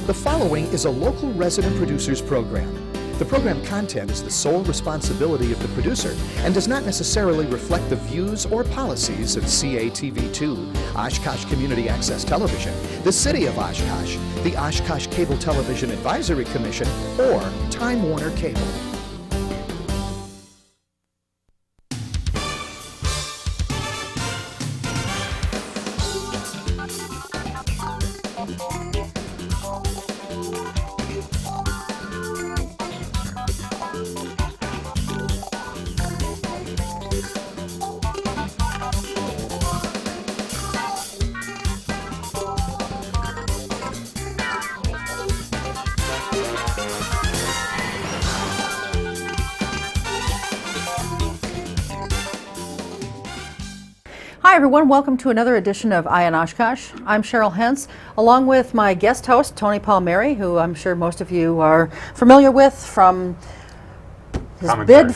The following is a local resident producers program. The program content is the sole responsibility of the producer and does not necessarily reflect the views or policies of CATV2, Oshkosh Community Access Television, the City of Oshkosh, the Oshkosh Cable Television Advisory Commission, or Time Warner Cable. Hi everyone, welcome to another edition of Eye on Oshkosh. I'm Cheryl Hentz, along with my guest host, Tony Palmeri, who I'm sure most of you are familiar with from his bid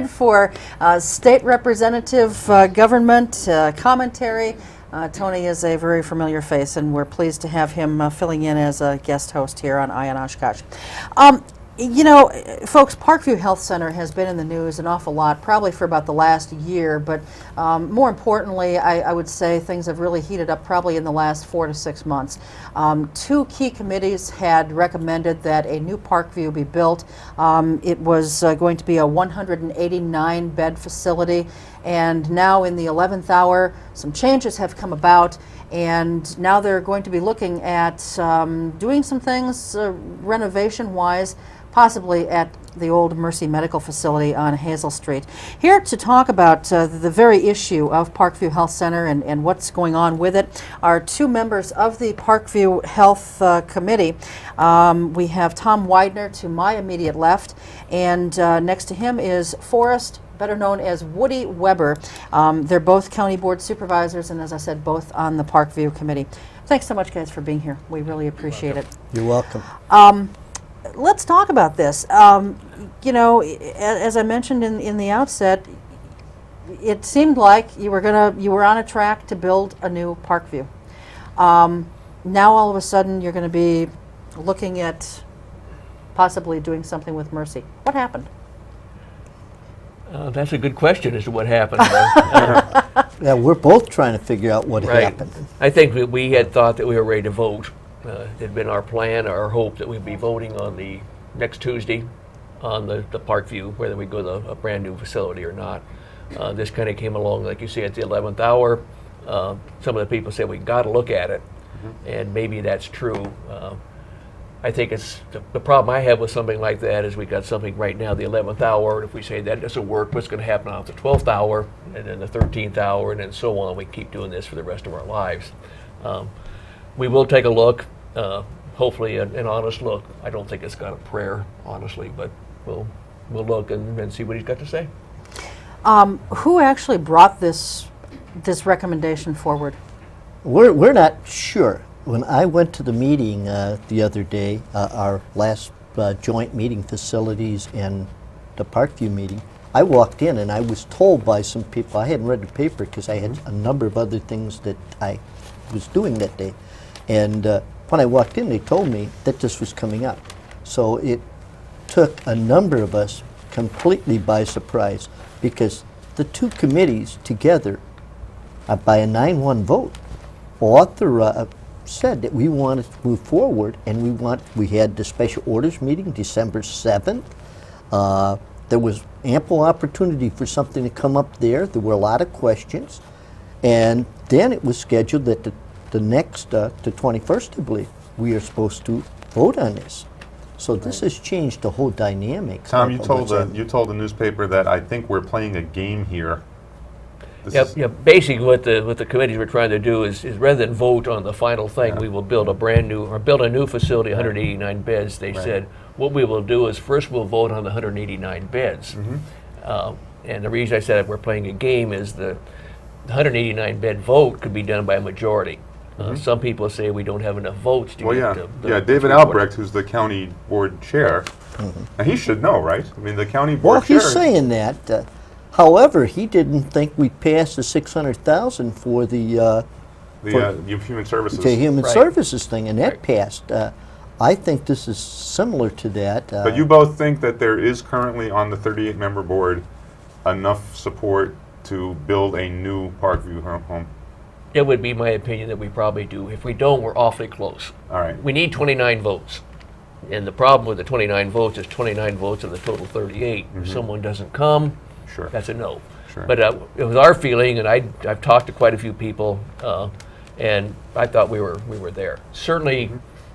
for state representative government commentary. Tony is a very familiar face, and we're pleased to have him filling in as a guest host here on Eye on Oshkosh. You know, folks, Parkview Health Center has been in the news an awful lot, probably for about the last year, but more importantly, I would say things have really heated up probably in the last 4 to 6 months. Two key committees had recommended that a new Parkview be built. It was going to be a 189-bed facility, and now in the 11th hour, some changes have come about, and now they're going to be looking at doing some things renovation-wise, possibly at the old Mercy Medical Facility on Hazel Street. Here to talk about the very issue of Parkview Health Center and what's going on with it are two members of the Parkview Health Committee. We have Tom Widener to my immediate left, and next to him is Forrest, better known as Woody Weber. They're both county board supervisors, and as I said, both on the Parkview Committee. Thanks so much, guys, for being here. We really appreciate it. You're welcome. Let's talk about this. You know, as I mentioned in the outset, it seemed like you were on a track to build a new Parkview. Now all of a sudden you're going to be looking at possibly doing something with Mercy. What happened? That's a good question as to what happened. Yeah, we're both trying to figure out what happened. I think we had thought that we were ready to vote. It had been our plan, our hope that we'd be voting on the next Tuesday on the Parkview, whether we go to a brand new facility or not. This kind of came along, like you say, at the 11th hour. Some of the people said we got to look at it, and maybe that's true. I think it's the problem I have with something like that is we got something right now, the 11th hour, and if we say that doesn't work, what's going to happen on the 12th hour, and then the 13th hour, and then so on. We keep doing this for the rest of our lives. We will take a look, hopefully an honest look. I don't think it's got a prayer, honestly, but we'll look and see what he's got to say. Who actually brought this recommendation forward? We're not sure. When I went to the meeting the other day, our last joint meeting, facilities and the Parkview meeting, I walked in and I was told by some people, I hadn't read the paper because I had a number of other things that I was doing that day. And when I walked in, they told me that this was coming up. So it took a number of us completely by surprise because the two committees together, by a 9-1 vote, said that we wanted to move forward, and we had the special orders meeting December 7th. There was ample opportunity for something to come up there. There were a lot of questions. And then it was scheduled that the next, the 21st, I believe, we are supposed to vote on this. So this has changed the whole dynamic. Tom, you told the newspaper that I think we're playing a game here. Basically, what the committees were trying to do is rather than vote on the final thing, we will build a new facility, 189 beds. They said what we will do is first we'll vote on the 189 beds. And the reason I said we're playing a game is the 189 bed vote could be done by a majority. Some people say we don't have enough votes to get David Albrecht, who's the county board chair, and he should know, right? I mean, the county board chair. Well, he's saying that. However, he didn't think we'd pass the $600,000 for the the Human Services. The Human Right. Services thing, and that Right. passed. I think this is similar to that. But you both think that there is currently on the 38-member board enough support to build a new Parkview home? It would be my opinion that we probably do. If we don't, we're awfully close. All right. We need 29 votes. And the problem with the 29 votes is 29 votes of the total 38. If someone doesn't come, Sure. that's a no. Sure. But it was our feeling, and I've talked to quite a few people, and I thought we were there. Certainly,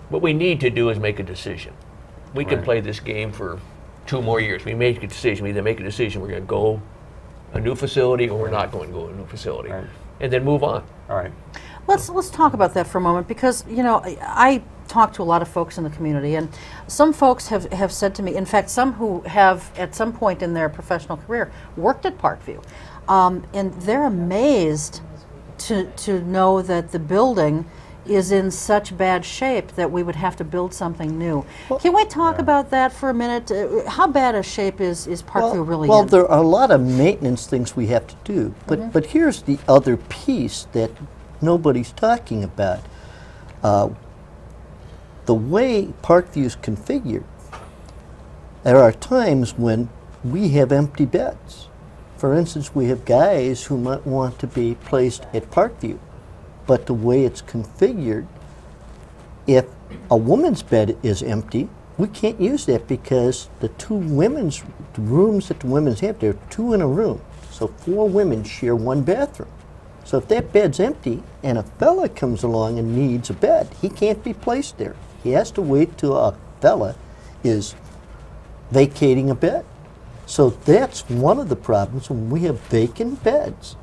what we need to do is make a decision. We can Right. play this game for 2 more years. We make a decision. We either make a decision we're going to go a new facility or we're not going to go a new facility, Right. and then move on. All right. Let's talk about that for a moment, because I talk to a lot of folks in the community, and some folks have said to me, in fact, some who have at some point in their professional career worked at Parkview, and they're amazed to know that the building is in such bad shape that we would have to build something new. Can we talk about that for a minute? How bad a shape is Parkview really well, in? there are a lot of maintenance things we have to do, but here's the other piece that nobody's talking about. The way Parkview is configured, there are times when we have empty beds. For instance, we have guys who might want to be placed at Parkview, but the way it's configured, if a woman's bed is empty, we can't use that because the rooms that the women's have, there are 2 in a room. So 4 women share 1 bathroom. So if that bed's empty and a fella comes along and needs a bed, he can't be placed there. He has to wait till a fella is vacating a bed. So that's one of the problems when we have vacant beds.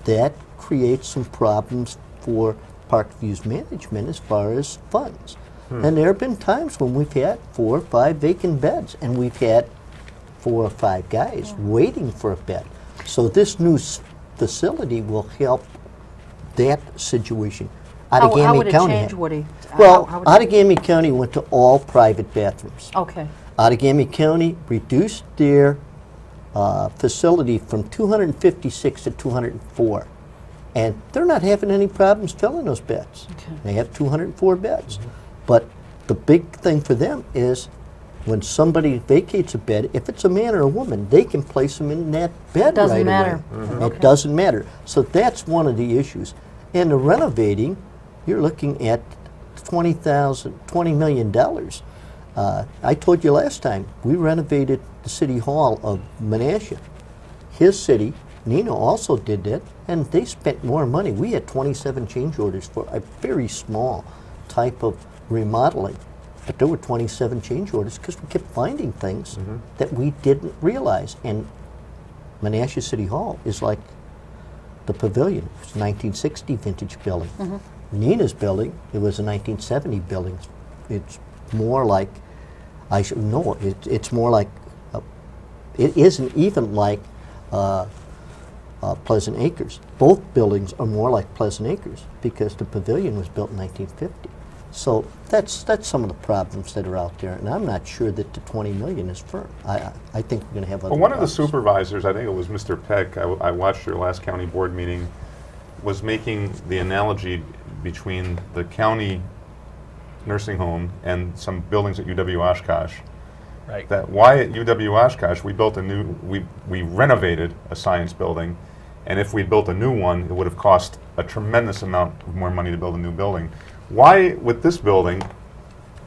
That creates some problems for Parkview's management as far as funds. And there have been times when we've had 4 or 5 vacant beds, and we've had 4 or 5 guys waiting for a bed. So this new facility will help that situation. How would it County change, had- Woody? Well, how would Outagamie County went to all private bathrooms. Okay. Outagamie County reduced their facility from 256 to 204. And they're not having any problems filling those beds. Okay. They have 204 beds. But the big thing for them is when somebody vacates a bed, if it's a man or a woman, they can place them in that bed Doesn't right matter. away. It doesn't matter. So that's one of the issues. And the renovating, you're looking at $20 million. I told you last time, we renovated the City Hall of Menasha. His city, Nino, also did that, and they spent more money. We had 27 change orders for a very small type of remodeling, but there were 27 change orders because we kept finding things that we didn't realize. And Menasha City Hall is like the Pavilion. It's a 1960 vintage building. Nina's building, it was a 1970 building. It's more like, it's more like, it isn't even like Pleasant Acres. Both buildings are more like Pleasant Acres because the Pavilion was built in 1950. So that's some of the problems that are out there, and I'm not sure that the 20 million is firm. I think we're going to have other Well, one of the problems. supervisors, I think it was Mr. Peck, I watched your last county board meeting, was making the analogy between the county nursing home and some buildings at UW-Oshkosh. Right. That why at UW-Oshkosh we renovated a science building, and if we built a new one, it would have cost a tremendous amount of more money to build a new building. Why with this building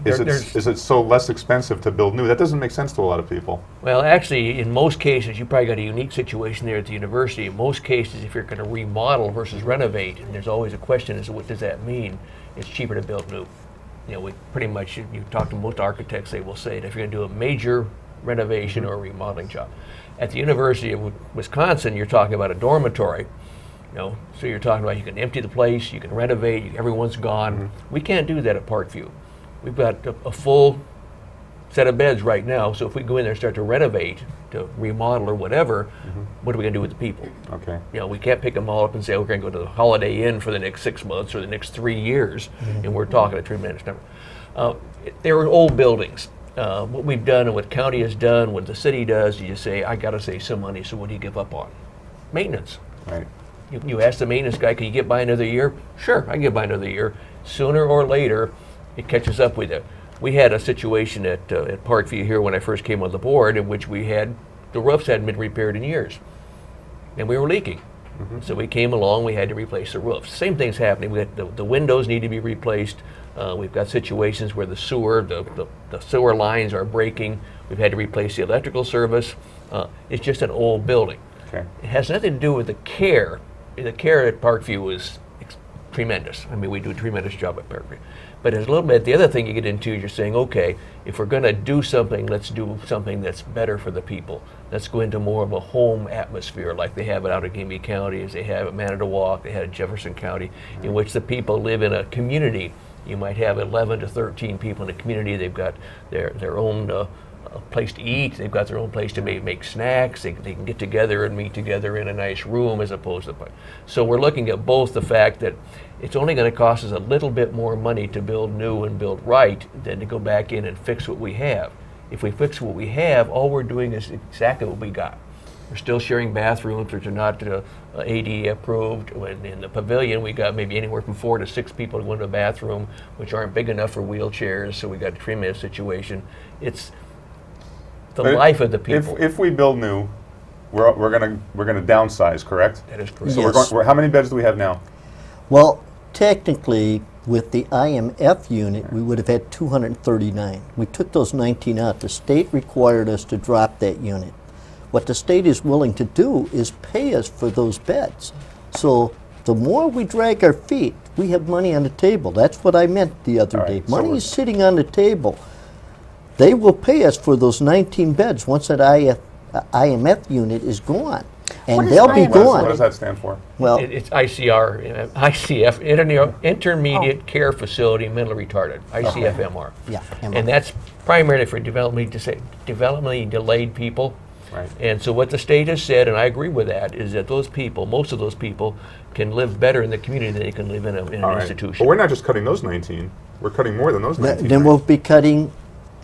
is it so less expensive to build new? That doesn't make sense to a lot of people. Well, actually, in most cases, you probably got a unique situation there at the university. In most cases, if you're going to remodel versus renovate, and there's always a question as to what does that mean, it's cheaper to build new. You know, we pretty much, you talk to most architects, they will say that if you're going to do a major renovation or a remodeling job. At the University of Wisconsin, you're talking about a dormitory. You know, so you're talking about you can empty the place, you can renovate, everyone's gone. We can't do that at Parkview. We've got a full set of beds right now, so if we go in there and start to renovate, to remodel or whatever, what are we going to do with the people? Okay. You know, we can't pick them all up and say, we're going to go to the Holiday Inn for the next 6 months or the next 3 years, and we're talking a tremendous number. There are old buildings. What we've done and what county has done, what the city does, you just say, I got to save some money, so what do you give up on? Maintenance. Right. You ask the maintenance guy, can you get by another year? Sure, I can get by another year. Sooner or later, it catches up with you. We had a situation at Parkview here when I first came on the board in which the roofs hadn't been repaired in years. And we were leaking. So we came along, we had to replace the roofs. Same thing's happening. The windows need to be replaced. We've got situations where the sewer lines are breaking. We've had to replace the electrical service. It's just an old building. Okay. It has nothing to do with the care. The care at Parkview is tremendous. I mean, we do a tremendous job at Parkview. But there's a little bit, the other thing you get into is you're saying, okay, if we're going to do something, let's do something that's better for the people. Let's go into more of a home atmosphere like they have it out in Gambia County, as they have at Manitowoc, they had in Jefferson County, in which the people live in a community. You might have 11 to 13 people in a community. They've got their own place to eat. They've got their own place to make snacks. They can get together and meet together in a nice room as opposed to. So we're looking at both the fact that it's only going to cost us a little bit more money to build new and build right than to go back in and fix what we have. If we fix what we have, all we're doing is exactly what we got. We're still sharing bathrooms which are not ADA approved. In the pavilion, we got maybe anywhere from 4 to 6 people to go into a bathroom, which aren't big enough for wheelchairs. So we got a tremendous situation. It's the life of the people. If we build new, we're gonna downsize, correct? That is correct. So Yes. how many beds do we have now? Well, technically, with the IMF unit, we would have had 239. We took those 19 out. The state required us to drop that unit. What the state is willing to do is pay us for those beds. So the more we drag our feet, we have money on the table. That's what I meant the other All day. right, so Money is sitting on the table. They will pay us for those 19 beds once that IMF unit is gone. And What is they'll be IMF? gone. What does that stand for? Well, It's ICR, ICF, Intermediate Care Facility Mentally Retarded, ICFMR. yeah. And that's primarily for developmentally delayed people. Right. And so what the state has said, and I agree with that, is that those people, most of those people, can live better in the community than they can live in an All right. institution. But we're not just cutting those 19. We're cutting more than those 19. Then right? we'll be cutting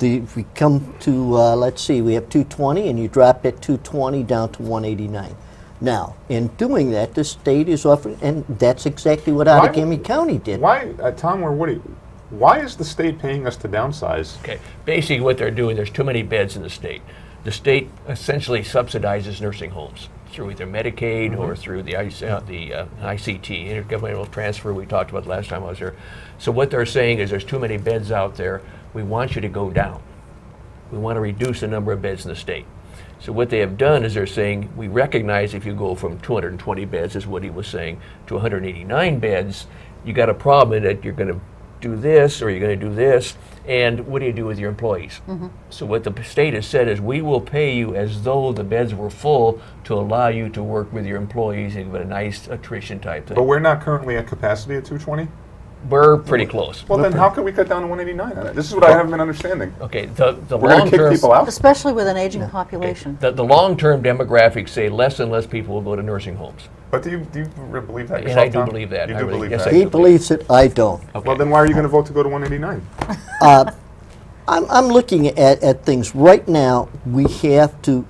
if we come to, let's see, we have 220 and you drop that 220 down to 189. Now, in doing that, the state is offering, and that's exactly what Outagamie County did. Why, Tom or Woody, why is the state paying us to downsize? Okay, basically what they're doing, there's too many beds in the state. The state essentially subsidizes nursing homes through either Medicaid or through the ICT, Intergovernmental Transfer, we talked about last time I was here. So what they're saying is there's too many beds out there. We want you to go down. We want to reduce the number of beds in the state. So what they have done is they're saying, we recognize if you go from 220 beds, as Woody was saying, to 189 beds, you got a problem in that you're going to do this or you're going to do this, and what do you do with your employees? So what the state has said is we will pay you as though the beds were full to allow you to work with your employees and give it a nice attrition type thing. But we're not currently at capacity at 220? We're pretty close. Well, then how can we cut down to 189? This is what I haven't been understanding. Okay, the We're going to kick long-term people out? Especially with an aging population. the long-term demographics say less and less people will go to nursing homes. But do you believe that And yourself, I do Tom? believe that. You I do really- believe yes, that? I He believes it, I don't. Okay. Well, then why are you going to vote to go to 189? I'm looking at things right now. We have to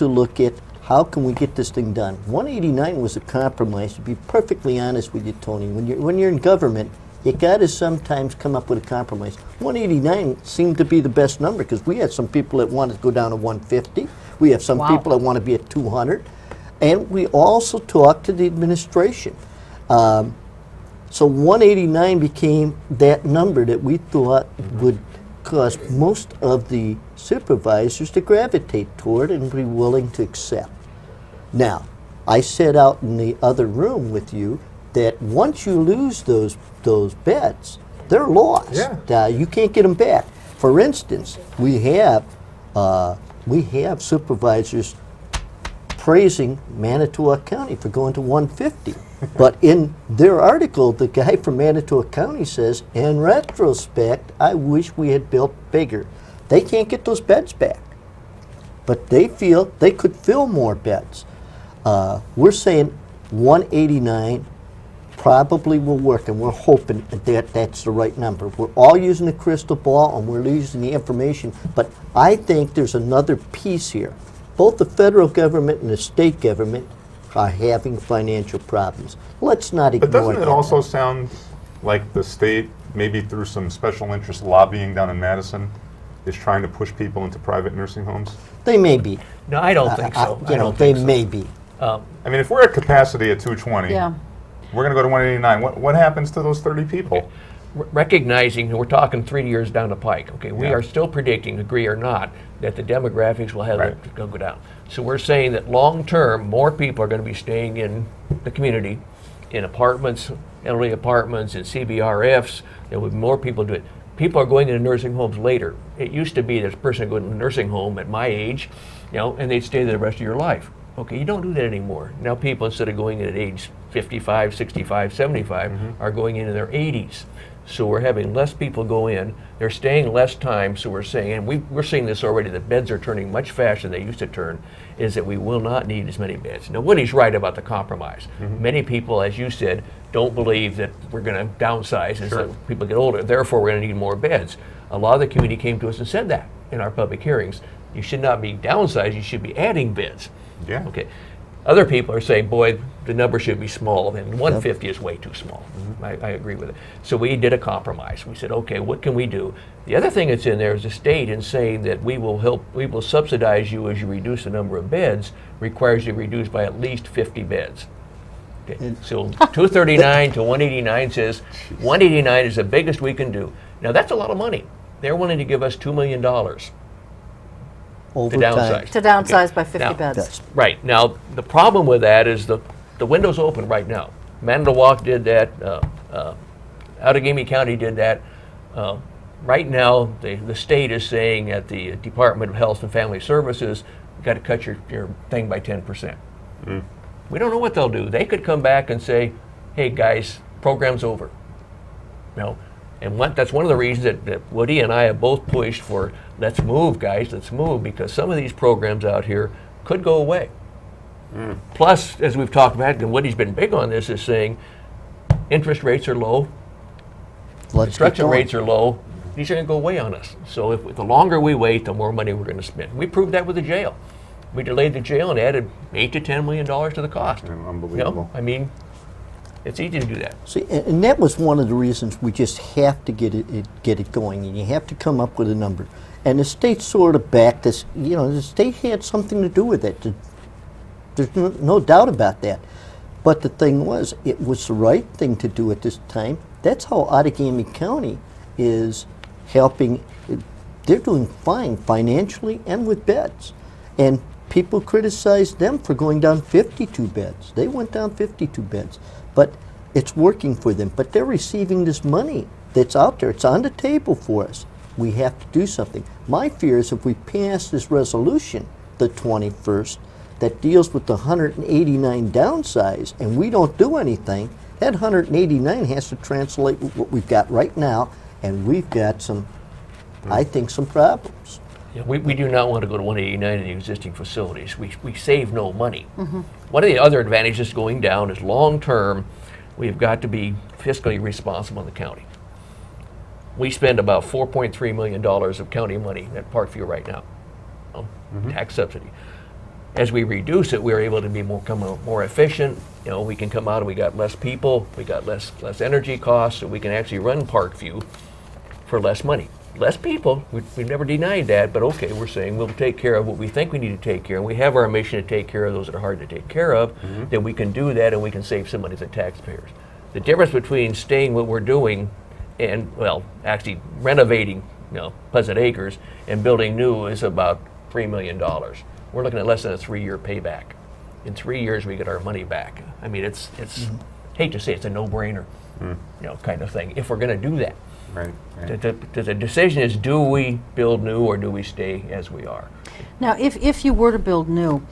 look at how can we get this thing done. 189 was a compromise. To be perfectly honest with you, Tony, when you're in government, you got to sometimes come up with a compromise. 189 seemed to be the best number because we had some people that wanted to go down to 150. We have some Wow. people that want to be at 200, and we also talked to the administration. So 189 became that number that we thought would cause most of the supervisors to gravitate toward and be willing to accept. Now, I said out in the other room with you that once you lose those beds, they're lost. Yeah. You can't get them back. For instance, we have supervisors praising Manitowoc County for going to 150. But in their article, the guy from Manitowoc County says, in retrospect, I wish we had built bigger. They can't get those beds back, but they feel they could fill more beds. We're saying 189 probably will work, and we're hoping that that's the right number. We're all using the crystal ball, and we're using the information, but I think there's another piece here. Both the federal government and the state government are having financial problems. Let's not ignore But doesn't it that. also sound like the state, maybe through some special interest lobbying down in Madison, is trying to push people into private nursing homes? They may be. No, I don't think so. I don't they think so. may be. I mean, if we're at capacity at 220, Yeah. we're going to go to 189. What happens to those 30 people? Recognizing that we're talking 3 years down the pike, okay, we Yeah. are still predicting, agree or not, that the demographics will have Right. it go down. So we're saying that long term, more people are going to be staying in the community, in apartments, elderly apartments, in CBRFs. There will be more people do it. People are going into nursing homes later. It used to be this person would go to a nursing home at my age, and they'd stay there the rest of your life. Okay, you don't do that anymore. Now people, instead of going in at age 55, 65, 75, are going in their 80s. So we're having less people go in. They're staying less time. So we're saying, and we're seeing this already, the beds are turning much faster than they used to turn, is that we will not need as many beds. Now, Woody's right about the compromise. Many people, as you said, don't believe that we're going to downsize as people get older. Therefore, we're going to need more beds. A lot of the community came to us and said that in our public hearings. You should not be downsizing, you should be adding beds. Yeah. Okay. Other people are saying, boy, the number should be small, and 150 is way too small. I agree with it. So we did a compromise. We said, okay, what can we do? The other thing that's in there is the state in saying that we will subsidize you as you reduce the number of beds, requires you to reduce by at least 50 beds. Okay. So 239 to 189 says 189 is the biggest we can do. Now that's a lot of money. They're willing to give us $2 million. Over to downsize. time. To downsize by 50 Now- beds. Yes. Right. Now, the problem with that is the window's open right now. Manitowoc did that. Outagamie County did that. Right now, the state is saying at the Department of Health and Family Services, you've got to cut your thing by 10%. We don't know what they'll do. They could come back and say, hey, guys, program's over. And that's one of the reasons that Woody and I have both pushed for, let's move, guys, let's move, because some of these programs out here could go away. Plus, as we've talked about, and Woody's been big on this, is saying interest rates are low, Let's get construction going. rates are low. These are going to go away on us. So the longer we wait, the more money we're going to spend. We proved that with the jail. We delayed the jail and added $8 to $10 million to the cost. Unbelievable. I mean, it's easy to do that. See, and that was one of the reasons we just have to get it going, and you have to come up with a number. And the state sort of backed us. The state had something to do with it. There's no doubt about that. But the thing was, it was the right thing to do at this time. That's how Outagamie County is helping. They're doing fine financially and with beds. And people criticized them for going down 52 beds. They went down 52 beds. But it's working for them. But they're receiving this money that's out there. It's on the table for us. We have to do something. My fear is if we pass this resolution, the 21st, that deals with the 189 downsize, and we don't do anything, that 189 has to translate with what we've got right now, and we've got some, I think, some problems. Yeah, we do not want to go to 189 in the existing facilities. We save no money. One of the other advantages going down is long term, we've got to be fiscally responsible in the county. We spend about $4.3 million of county money at Parkview right now, tax subsidy. As we reduce it, we're able to be more efficient. We can come out and we got less people, we got less energy costs, so we can actually run Parkview for less money. Less people, we've never denied that, but okay, we're saying we'll take care of what we think we need to take care of. We have our mission to take care of those that are hard to take care of, then we can do that and we can save some money to taxpayers. The difference between staying what we're doing and, actually renovating, Pleasant Acres and building new is about $3 million. We're looking at less than a 3-year payback. In 3 years, we get our money back. I mean, it's hate to say it's a no-brainer, kind of thing, if we're going to do that. Right. The decision is, do we build new or do we stay as we are? Now, if you were to build new,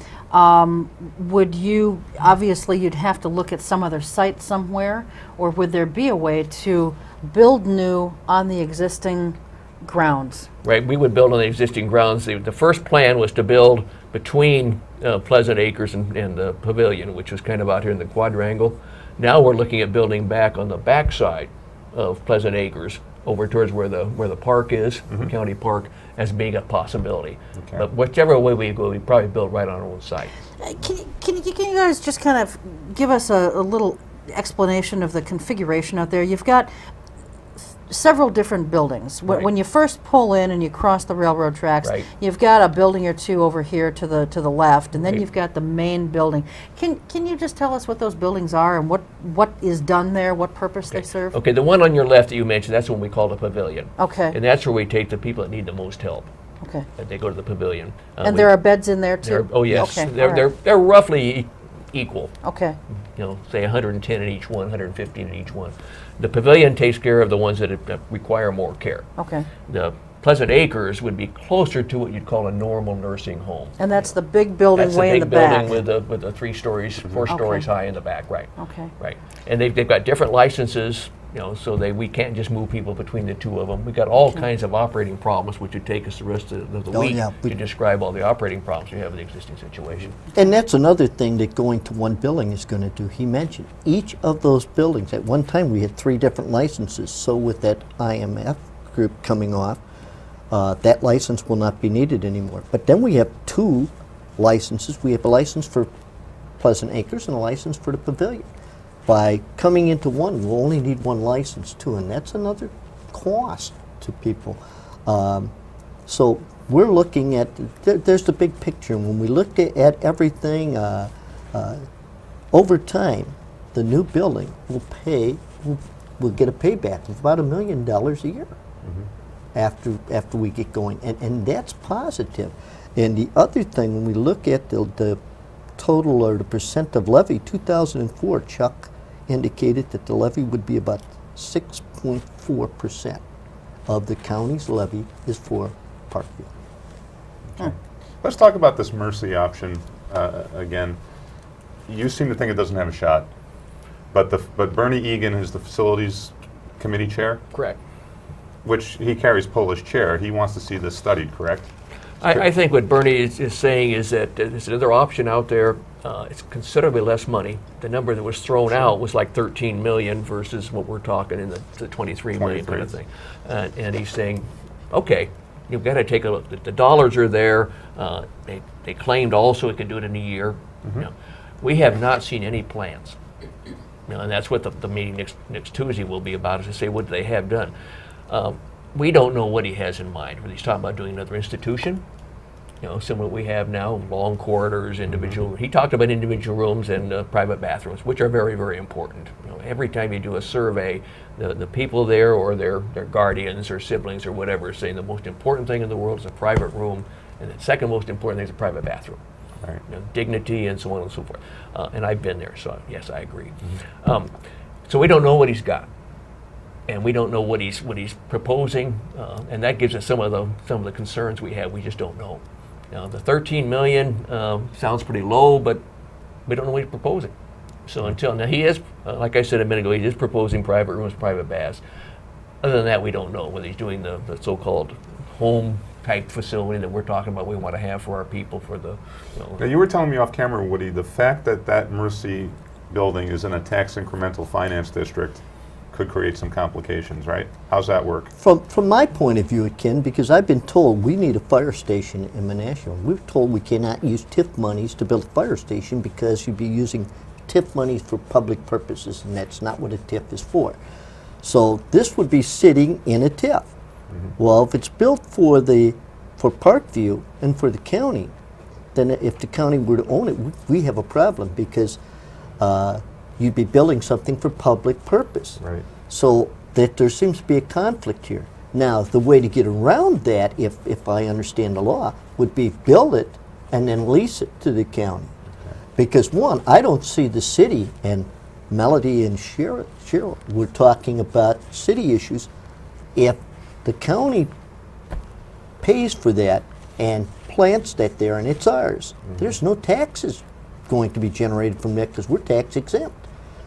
would you, obviously you'd have to look at some other site somewhere, or would there be a way to build new on the existing grounds? Right, we would build on the existing grounds. The first plan was to build between Pleasant Acres and the pavilion, which was kind of out here in the quadrangle. Now we're looking at building back on the backside of Pleasant Acres, over towards where the park is, the county park, as being a possibility. Okay. But whichever way we go, we probably build right on our own site. Can you guys just kind of give us a little explanation of the configuration out there? You've got several different buildings. Right. When you first pull in and you cross the railroad tracks, Right. you've got a building or two over here to the left, and then Right. you've got the main building. Can you just tell us what those buildings are and what is done there, what purpose they serve? Okay, the one on your left that you mentioned, that's what we call the pavilion. Okay. And that's where we take the people that need the most help. Okay. And they go to the pavilion. And there are beds in there too? Oh, yes. Okay. They're, all right. they're roughly equal. Okay. Say 110 in each one, 115 in each one. The pavilion takes care of the ones that require more care. Okay. The Pleasant Acres would be closer to what you'd call a normal nursing home. And that's the big building That's way in the the big back? building with the 3 stories, 4 stories high in the back, right. Okay. Right. And they've got different licenses, so we can't just move people between the two of them. We've got all kinds of operating problems, which would take us the rest of the Oh, week yeah. to describe all the operating problems we have in the existing situation. And that's another thing that going to one building is going to do. He mentioned each of those buildings, at one time we had 3 different licenses. So with that IMF group coming off, that license will not be needed anymore. But then we have 2 licenses. We have a license for Pleasant Acres and a license for the pavilion. By coming into one, we'll only need 1 license too, and that's another cost to people. So we're looking at, there's the big picture. And when we looked at everything, over time, the new building will get a payback of about $1 million a year after we get going. And that's positive. And the other thing, when we look at the total or the percent of levy, 2004, Chuck indicated that the levy would be about 6.4% of the county's levy is for Parkview. Let's talk about this Mercy option again. You seem to think it doesn't have a shot, but Bernie Egan is the facilities committee chair, Correct. which he carries Polish chair. He wants to see this studied, correct? I think what Bernie is saying is that there's another option out there. It's considerably less money. The number that was thrown out was like 13 million versus what we're talking in the 23 million kind of thing. And he's saying, okay, you've got to take a look. The dollars are there. They claimed also it could do it in a year. We have not seen any plans. And that's what the meeting next Tuesday will be about, is to say, what do they have done? We don't know what he has in mind. Whether he's talking about doing another institution, similar to what we have now, long corridors, individual. He talked about individual rooms and private bathrooms, which are very, very important. Every time you do a survey, the people there or their guardians or siblings or whatever are saying the most important thing in the world is a private room, and the second most important thing is a private bathroom. Right. Dignity and so on and so forth. And I've been there, so yes, I agree. So we don't know what he's got. And we don't know what he's proposing, and that gives us some of the concerns we have. We just don't know. The 13 million sounds pretty low, but we don't know what he's proposing. So now he is, like I said a minute ago, he is proposing private rooms, private baths. Other than that, we don't know whether he's doing the so-called home type facility that we're talking about. We want to have for our people for the. Now, you were telling me off camera, Woody, the fact that Mercy building is in a tax incremental finance district could create some complications, right? How's that work? From my point of view, it can, because I've been told we need a fire station in Menasha. We're told we cannot use TIF monies to build a fire station because you'd be using TIF monies for public purposes, and that's not what a TIF is for. So this would be sitting in a TIF. Well, if it's built for Parkview and for the county, then if the county were to own it, we have a problem, because you'd be building something for public purpose. Right. So that there seems to be a conflict here. Now, the way to get around that, if I understand the law, would be build it and then lease it to the county. Okay. Because one, I don't see the city, and Melody and Cheryl were talking about city issues. If the county pays for that and plants that there and it's ours, there's no taxes going to be generated from that because we're tax exempt.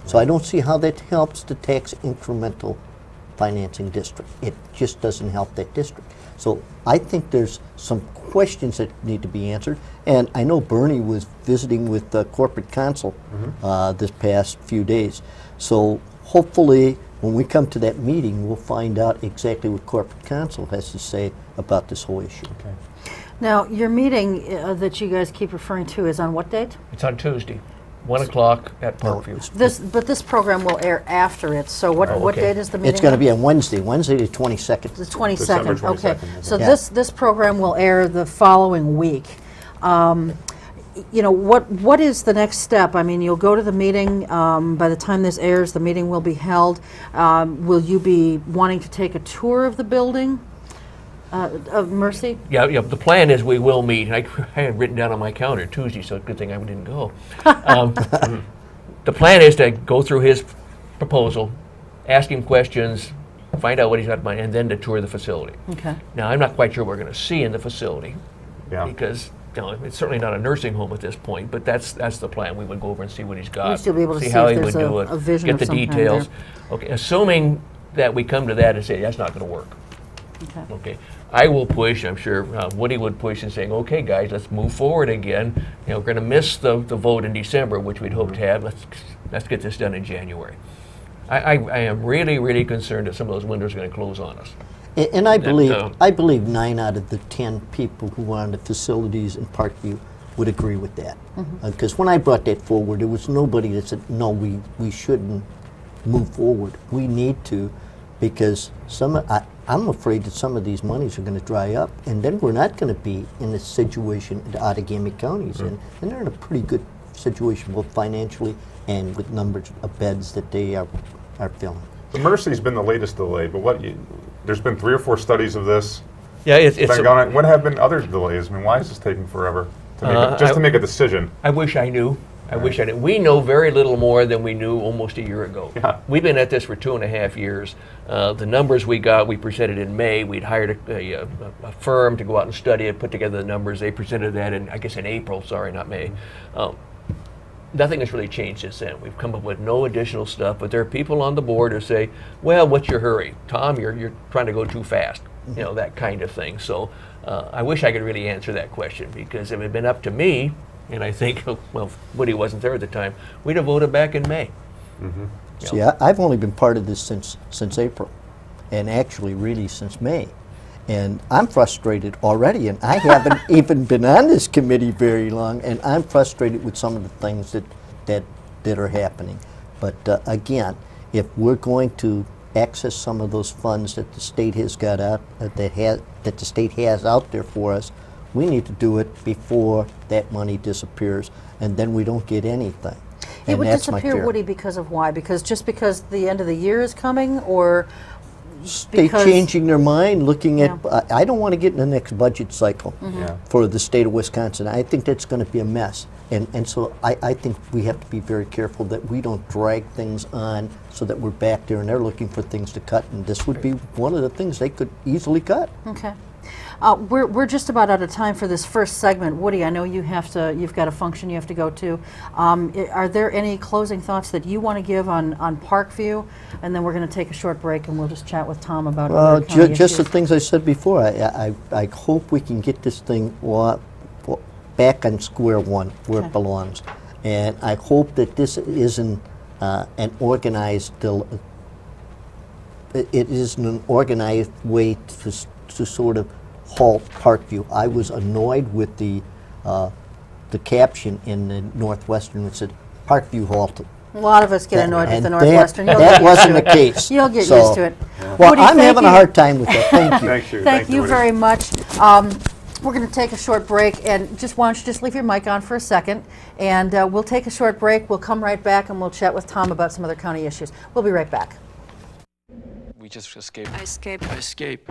So I don't see how that helps the tax incremental financing district. It just doesn't help that district. So I think there's some questions that need to be answered. And I know Bernie was visiting with corporate counsel this past few days. So hopefully when we come to that meeting, we'll find out exactly what corporate counsel has to say about this whole issue. Okay. Now, your meeting that you guys keep referring to is on what date? It's on Tuesday, 1 o'clock at Parkview. But this program will air after it, so what okay. date is the meeting? It's going to be on Wednesday the 22nd. The 22nd, December okay. 22nd, So yeah. this program will air the following week. You know, what is the next step? I mean, you'll go to the meeting. By the time this airs, the meeting will be held. Will you be wanting to take a tour of the building? Of Mercy? Yeah, the plan is we will meet. I had written down on my calendar Tuesday, so good thing I didn't go. The plan is to go through his proposal, ask him questions, find out what he's got in mind, and then to tour the facility. Okay. Now, I'm not quite sure what we're going to see in the facility Yeah. because it's certainly not a nursing home at this point, but that's the plan. We would go over and see what he's got, least you'll be able to see how if he there's would do it, a vision get of the some kind details. there. Okay, assuming that we come to that and say that's not going to work. Okay. Okay, I will push. I'm sure Woody would push and saying, "Okay, guys, let's move forward again. You know, we're going to miss the vote in December, which we'd hoped to have. Let's get this done in January." I am really concerned that some of those windows are going to close on us. And I believe 9 out of the 10 people who are on the facilities in Parkview would agree with that. Because when I brought that forward, there was nobody that said, no, we shouldn't move forward. We need to, because I'm afraid that some of these monies are going to dry up, and then we're not going to be in a situation in the Outagamie counties. And they're in a pretty good situation, both financially and with numbers of beds that they are filling. The Mercy's been the latest delay, but there's been 3 or 4 studies of this. Yeah, it's Been going on. When have been other delays? I mean, why is this taking forever to make a decision? I wish I knew. I wish I knew. We know very little more than we knew almost a year ago. Yeah. We've been at this for 2.5 years. The numbers we got, we presented in May. We'd hired a firm to go out and study it, put together the numbers. They presented that in April, sorry, not May. Nothing has really changed since then. We've come up with no additional stuff, but there are people on the board who say, well, what's your hurry? Tom, you're trying to go too fast, you know, that kind of thing. So I wish I could really answer that question, because if it had been up to me, and I think, well, Woody wasn't there at the time, we'd have voted back in May. See, I've only been part of this since April, and actually really since May. And I'm frustrated already, and I haven't even been on this committee very long, and I'm frustrated with some of the things that are happening. But again, if we're going to access some of those funds that the state has got out, that the state has out there for us, we need to do it before that money disappears, and then we don't get anything. It And would that's my disappear, fear. Woody, because of why? Because the end of the year is coming, or They because- changing their mind, looking at, Yeah. I don't want to get in the next budget cycle Yeah. for the state of Wisconsin. I think that's going to be a mess. And so I think we have to be very careful that we don't drag things on so that we're back there and they're looking for things to cut. And this would be one of the things they could easily cut. Okay. We're just about out of time for this first segment. Woody, I know you've got a function you have to go to. Are there any closing thoughts that you want to give on Parkview? And then we're going to take a short break and we'll just chat with Tom about other county Just the issues. things I said before. I hope we can get this thing back on square one where it belongs. And I hope that this isn't an organized, it isn't an organized way to sort of halt Parkview. I was annoyed with the caption in the Northwestern that said Parkview halted. A lot of us get annoyed with And the Northwestern. that wasn't the case. You'll get So- used to it. Well, Woody, I'm thank having a you. hard time with that. Thank you. Thank you Woody. very much. We're going to take a short break, and why don't you just leave your mic on for a second, and we'll take a short break. We'll come right back, and we'll chat with Tom about some other county issues. We'll be right back. We just escaped. I escaped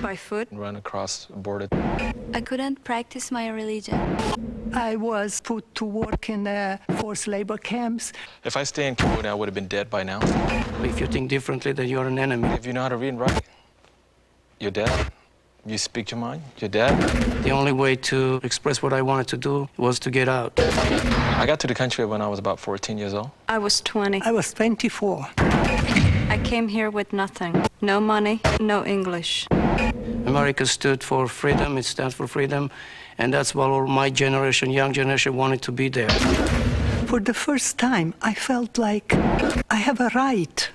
by foot. And run across the border. I couldn't practice my religion. I was put to work in forced labor camps. If I stay in Cambodia, I would have been dead by now. If you think differently, then you're an enemy. If you know how to read and write, you're dead. You speak your mind, you're dead. The only way to express what I wanted to do was to get out. I got to the country when I was about 14 years old. I was 20. I was 24. I came here with nothing. No money, no English. America stood for freedom, it stands for freedom, and that's what all my generation, young generation, wanted to be there. For the first time, I felt like I have a right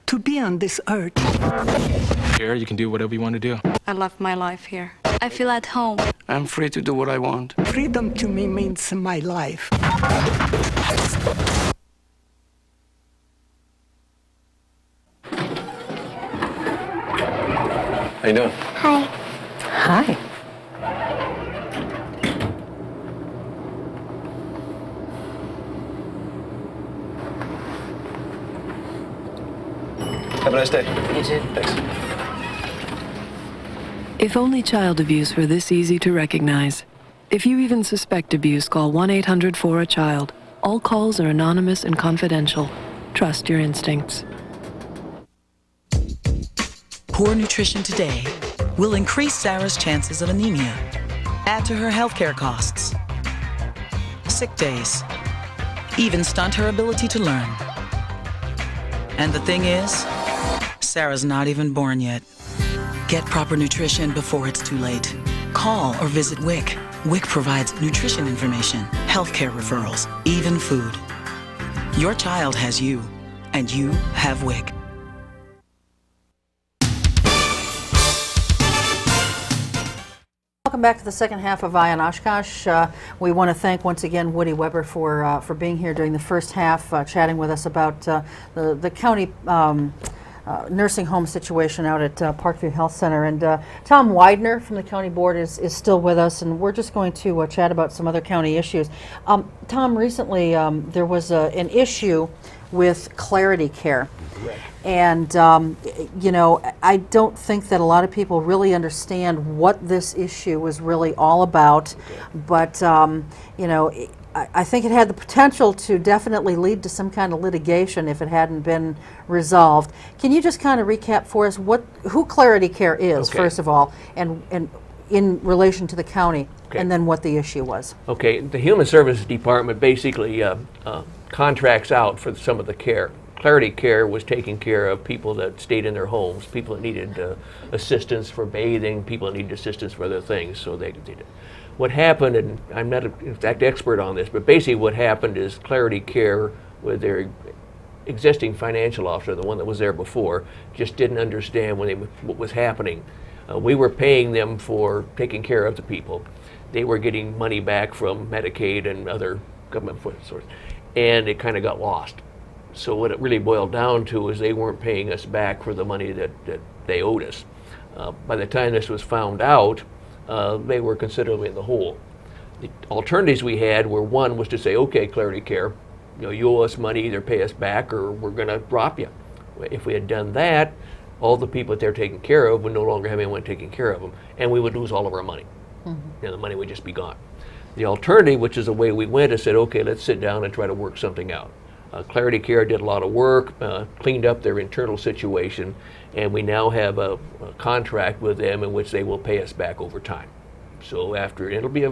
to be on this earth. Here, you can do whatever you want to do. I love my life here. I feel at home. I'm free to do what I want. Freedom to me means my life. How you doing? Hi. Hi. Have a nice day. You too. Thanks. If only child abuse were this easy to recognize. If you even suspect abuse, call 1-800-4-A-CHILD. All calls are anonymous and confidential. Trust your instincts. Poor nutrition today will increase Sarah's chances of anemia, add to her healthcare costs, sick days, even stunt her ability to learn. And the thing is, Sarah's not even born yet. Get proper nutrition before it's too late. Call or visit WIC. WIC provides nutrition information, healthcare referrals, even food. Your child has you, and you have WIC. Welcome back to the second half of Eye on Oshkosh. We want to thank once again Woody Weber for being here during the first half, chatting with us about the county nursing home situation out at Parkview Health Center. And Tom Widener from the county board is still with us, and we're just going to chat about some other county issues. Tom, recently there was an issue with Clarity Care. And, you know, I don't think that a lot of people really understand what this issue was really all about. But, you know, I think it had the potential to definitely lead to some kind of litigation if it hadn't been resolved. Can you just kind of recap for us who Clarity Care is, first of all, and in relation to the county, and then what the issue was? Okay, the Human Services Department basically contracts out for some of the care. Clarity Care was taking care of people that stayed in their homes, people that needed assistance for bathing, people that needed assistance for other things. So they did it. What happened, and I'm not an exact expert on this, but basically what happened is Clarity Care, with their existing financial officer, the one that was there before, just didn't understand what was happening. We were paying them for taking care of the people. They were getting money back from Medicaid and other government sources, and it kind of got lost. So what it really boiled down to is they weren't paying us back for the money that they owed us. By the time this was found out, they were considerably in the hole. The alternatives we had were, one was to say, okay, Clarity Care, you know, you owe us money, either pay us back or we're going to drop you. If we had done that, all the people that they're taking care of would no longer have anyone taking care of them, and we would lose all of our money. And the money would just be gone. The alternative, which is the way we went, is said, okay, let's sit down and try to work something out. Clarity Care did a lot of work, cleaned up their internal situation, and we now have a contract with them in which they will pay us back over time. So after, it'll be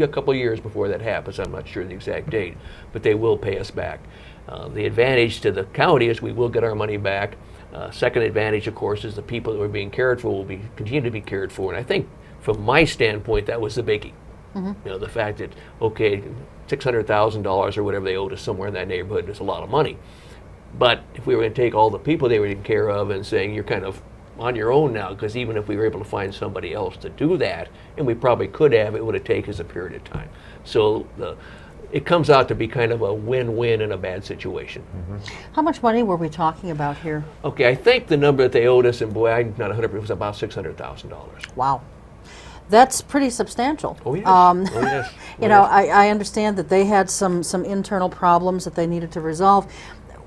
a couple of years before that happens. I'm not sure the exact date, but they will pay us back. The advantage to the county is we will get our money back. Second advantage, of course, is the people that were being cared for will continue to be cared for. And I think, from my standpoint, that was the biggie. You know, the fact that, okay, $600,000 or whatever they owed us, somewhere in that neighborhood, is a lot of money. But if we were going to take all the people they were taking care of and saying you're kind of on your own now, because even if we were able to find somebody else to do that, and we probably could have, it would have taken us a period of time. So it comes out to be kind of a win-win in a bad situation. How much money were we talking about here? Okay, I think the number that they owed us, and boy, I'm not 100%, was about $600,000. Wow. That's pretty substantial. Oh, yes. You know, I understand that they had some internal problems that they needed to resolve.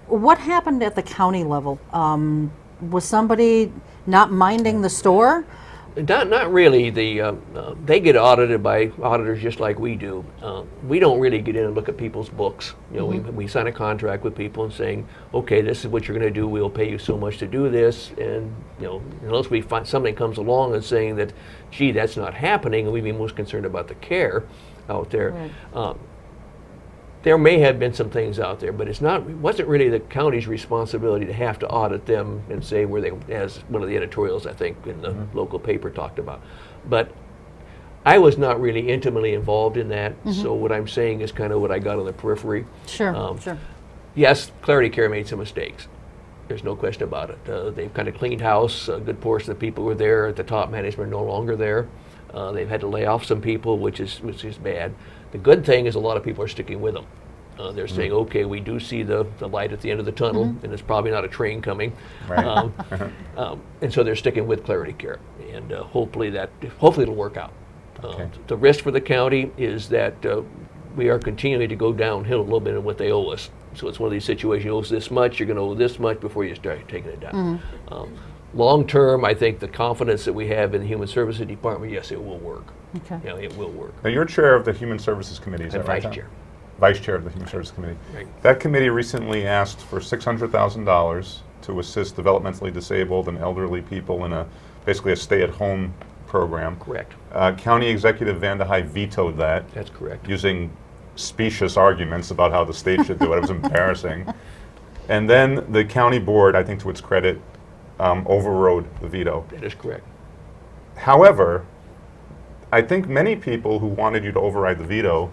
What happened at the county level? Was somebody not minding the store? Not really. They get audited by auditors just like we do. We don't really get in and look at people's books. You know, we sign a contract with people and saying, okay, this is what you're going to do. We'll pay you so much to do this. And you know, unless we find something comes along and saying that, gee, that's not happening, and we'd be most concerned about the care out there. Right. There may have been some things out there, but it wasn't really the county's responsibility to have to audit them and say where they, as one of the editorials I think in the local paper talked about. But I was not really intimately involved in that, so what I'm saying is kind of what I got on the periphery. Sure. Yes, Clarity Care made some mistakes. There's no question about it. They've kind of cleaned house. A good portion of the people who were there at the top management are no longer there. They've had to lay off some people, which is bad. The good thing is a lot of people are sticking with them. They're saying, okay, we do see the light at the end of the tunnel, and it's probably not a train coming. Right. And so they're sticking with Clarity Care, and hopefully it'll work out. Okay. The risk for the county is that we are continuing to go downhill a little bit in what they owe us. So it's one of these situations, you owe us this much, you're going to owe this much before you start taking it down. Long term, I think the confidence that we have in the Human Services Department, yes, it will work. Okay. You know, it will work. Now, you're chair of the Human Services Committee, is I'm that right? vice Tom? chair. Vice chair of the Human Services Committee. Right. That committee recently asked for $600,000 to assist developmentally disabled and elderly people in basically a stay-at-home program. Correct. County Executive Van de Heye vetoed that. That's correct. Using specious arguments about how the state should do it. It was embarrassing. And then the county board, I think to its credit, overrode the veto. That is correct. However, I think many people who wanted you to override the veto,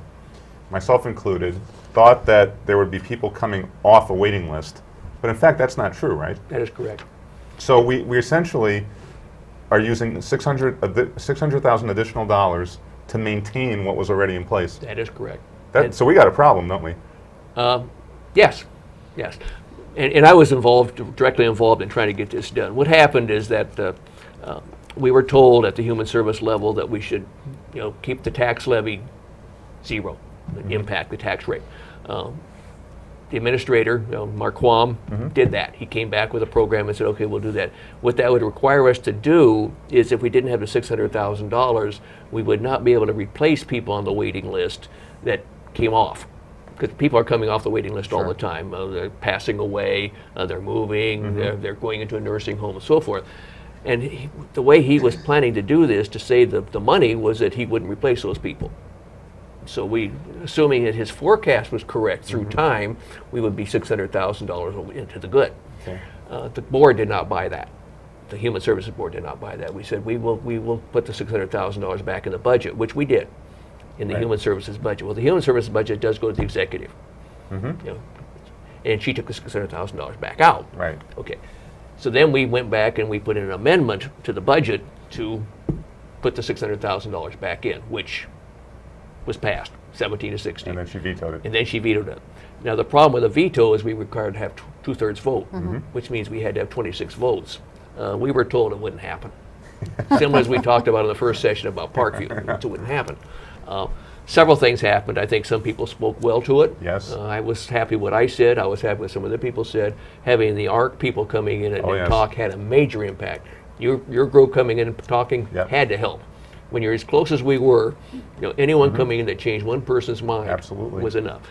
myself included, thought that there would be people coming off a waiting list. But in fact, that's not true, right? That is correct. So we essentially are using $600,000 additional dollars to maintain what was already in place. That is correct. So we got a problem, don't we? Yes, yes. And I was directly involved in trying to get this done. What happened is that we were told at the human service level that we should, keep the tax levy zero, impact the tax rate. The administrator, Mark Quam, did that. He came back with a program and said, okay, we'll do that. What that would require us to do is if we didn't have the $600,000, we would not be able to replace people on the waiting list that came off. Because people are coming off the waiting list all the time. They're passing away, they're moving, they're going into a nursing home and so forth. And the way he was planning to do this, to save the money, was that he wouldn't replace those people. So assuming that his forecast was correct through time, we would be $600,000 into the good. Okay. The board did not buy that. The Human Services Board did not buy that. We said we will put the $600,000 back in the budget, which we did in the Human Services budget. Well, the Human Services budget does go to the executive, and she took the $600,000 back out. Right. Okay. So then we went back and we put in an amendment to the budget to put the $600,000 back in, which was passed, 17-16. And then she vetoed it. And then she vetoed it. Now the problem with a veto is we were required to have two-thirds vote, which means we had to have 26 votes. We were told it wouldn't happen. Similar as we talked about in the first session about Parkview, it wouldn't happen. Several things happened. I think some people spoke well to it. Yes. I was happy what I said. I was happy what some other people said. Having the ARC people coming in and talk had a major impact. Your group coming in and talking had to help. When you're as close as we were, anyone coming in that changed one person's mind was enough.